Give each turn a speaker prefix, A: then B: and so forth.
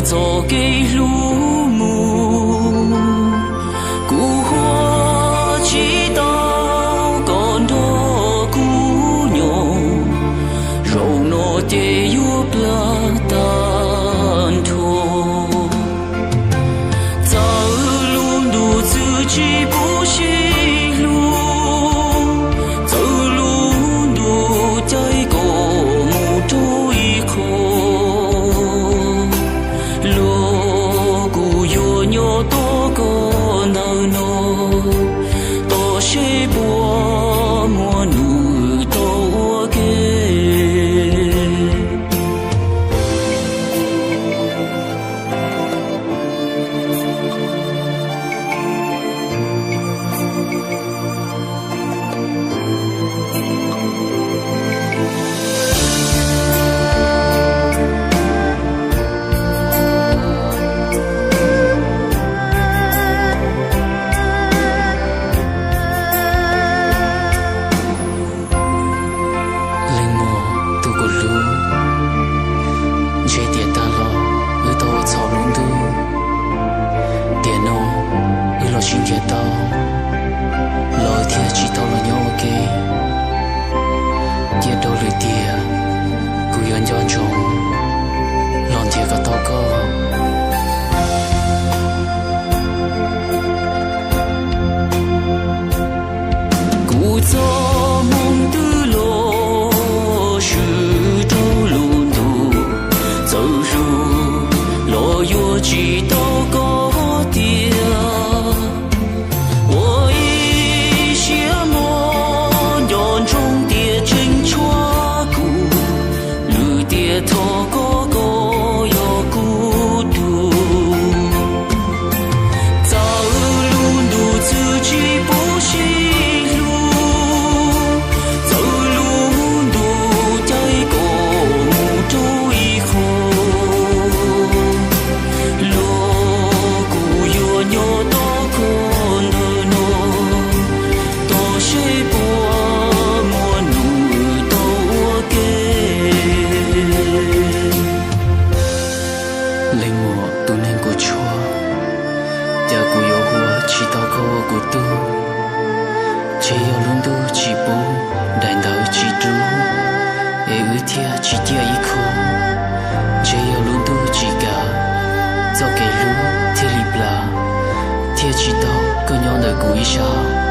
A: 走给路目，古花祈祷còn đó cú nhổ râu nó để yêu bla tan thô早路独自己不行路走路独在过木头一口路古有鸟多个闹闹多些波莫努多给xin chia tao lời thiệt chỉ tao là nhau ok chia đâu lời tiệt cứ yên cho chồng lòng thiệt cả tao có cụ cho mong tư lộ sự trâu lùn đủ dẫu dù lo yêu chỉ tao có tiền thọ có yo cú đủ早路独自己不行路走路独在过木头以后路古有鸟多可能多些波莫努多给linh mùa tu nên của chúa giờ của yêu hùa chỉ tao có của tu chỉ yêu luôn tu chỉ bố đại đạo chỉ tu e ư thia chỉ tia ý khô chỉ yêu luôn tu chỉ cả do cái lu thia lip la thia chỉ tao có nhau đời của ý sao